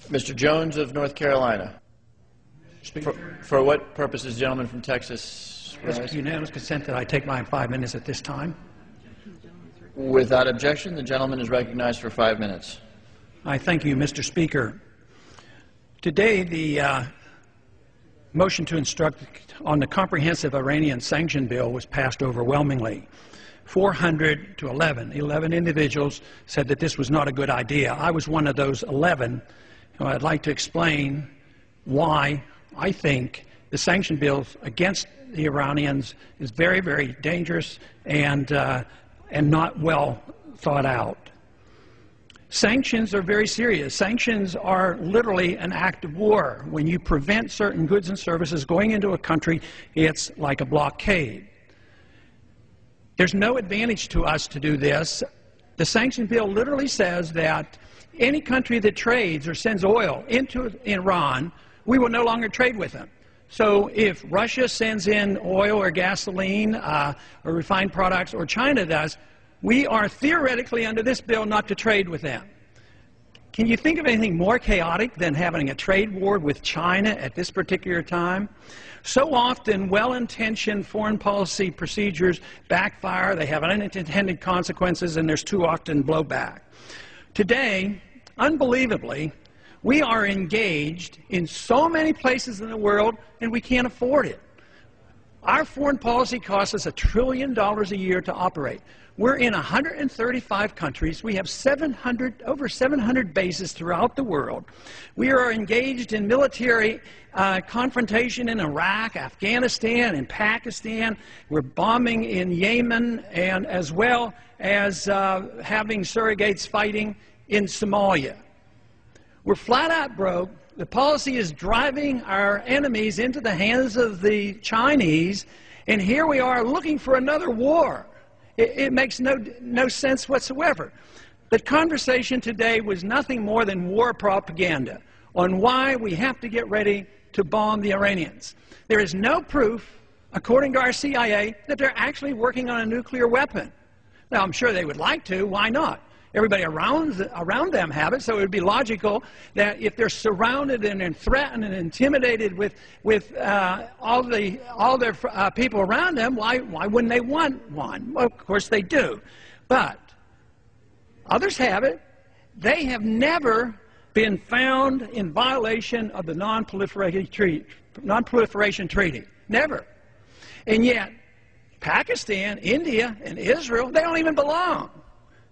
Mr. Jones of North Carolina. For what purpose is the gentleman from Texas rise? With unanimous consent that I take my 5 minutes at this time. Without objection, the gentleman is recognized for 5 minutes. I thank you, Mr. Speaker. Today, the motion to instruct on the comprehensive Iranian sanction bill was passed overwhelmingly. 400 to 11. 11 individuals said that this was not a good idea. I was one of those 11. I'd like to explain why I think the sanction bill against the Iranians is very, very dangerous and not well thought out. Sanctions are very serious. Sanctions are literally an act of war. When you prevent certain goods and services going into a country, it's like a blockade. There's no advantage to us to do this. The sanction bill literally says that any country that trades or sends oil into Iran, we will no longer trade with them. So if Russia sends in oil or gasoline or refined products, or China does, we are theoretically under this bill not to trade with them. Can you think of anything more chaotic than having a trade war with China at this particular time? So often, well-intentioned foreign policy procedures backfire, they have unintended consequences, and there's too often blowback. Today, unbelievably, we are engaged in so many places in the world, and we can't afford it. Our foreign policy costs us $1 trillion a year to operate. We're in 135 countries. We have over 700 bases throughout the world. We are engaged in military confrontation in Iraq, Afghanistan, and Pakistan. We're bombing in Yemen, and as well as having surrogates fighting in Somalia. We're flat out broke. The policy is driving our enemies into the hands of the Chinese, and here we are looking for another war. It makes no sense whatsoever. The conversation today was nothing more than war propaganda on why we have to get ready to bomb the Iranians. There is no proof, according to our CIA, that they're actually working on a nuclear weapon. Now, I'm sure they would like to. Why not? Everybody around them have it, so it would be logical that if they're surrounded and threatened and intimidated with all their people around them, why wouldn't they want one? Well, of course they do. But others have it. They have never been found in violation of the Non-Proliferation Treaty. Never. And yet, Pakistan, India, and Israel, they don't even belong.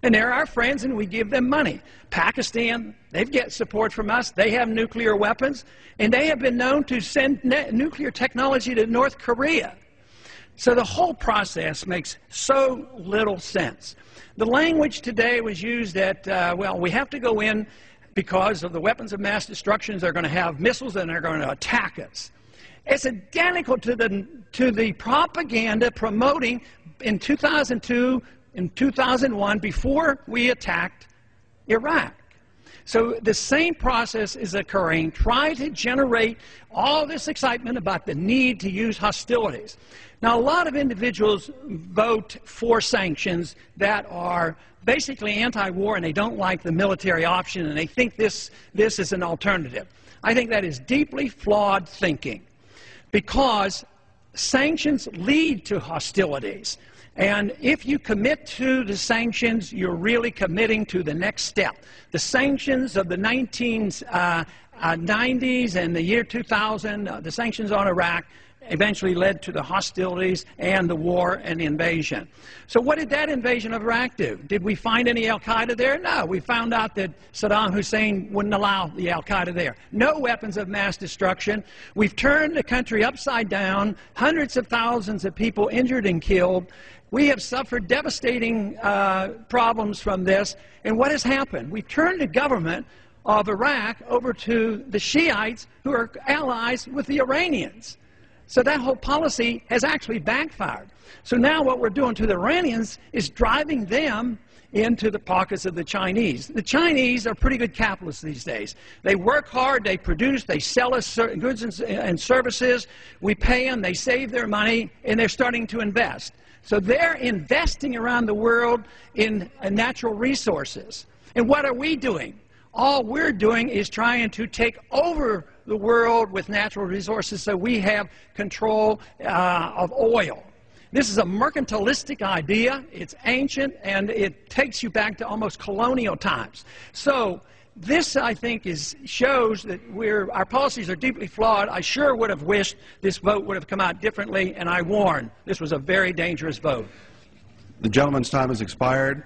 And they're our friends, and we give them money. Pakistan, they get support from us. They have nuclear weapons, and they have been known to send nuclear technology to North Korea. So the whole process makes so little sense. The language today was used that, well, we have to go in because of the weapons of mass destruction. They're going to have missiles, and they're going to attack us. It's identical to the propaganda promoting in 2002, in 2001, before we attacked Iraq. So the same process is occurring. Try to generate all this excitement about the need to use hostilities. Now, a lot of individuals vote for sanctions that are basically anti-war, and they don't like the military option, and they think this is an alternative. I think that is deeply flawed thinking, because sanctions lead to hostilities. And if you commit to the sanctions, you're really committing to the next step. The sanctions of the 1990s and the year 2000, the sanctions on Iraq, eventually led to the hostilities and the war and the invasion. So what did that invasion of Iraq do? Did we find any al-Qaeda there? No. We found out that Saddam Hussein wouldn't allow the al-Qaeda there. No weapons of mass destruction. We've turned the country upside down, hundreds of thousands of people injured and killed. We have suffered devastating problems from this. And what has happened? We've turned the government of Iraq over to the Shiites, who are allies with the Iranians. So that whole policy has actually backfired. So now what we're doing to the Iranians is driving them into the pockets of the Chinese. The Chinese are pretty good capitalists these days. They work hard, they produce, they sell us certain goods and services, we pay them, they save their money, and they're starting to invest. So they're investing around the world in natural resources. And what are we doing? All we're doing is trying to take over the world with natural resources so we have control of oil. This is a mercantilistic idea. It's ancient, and it takes you back to almost colonial times. So this, I think, shows that our policies are deeply flawed. I sure would have wished this vote would have come out differently, and I warn, this was a very dangerous vote. The gentleman's time has expired.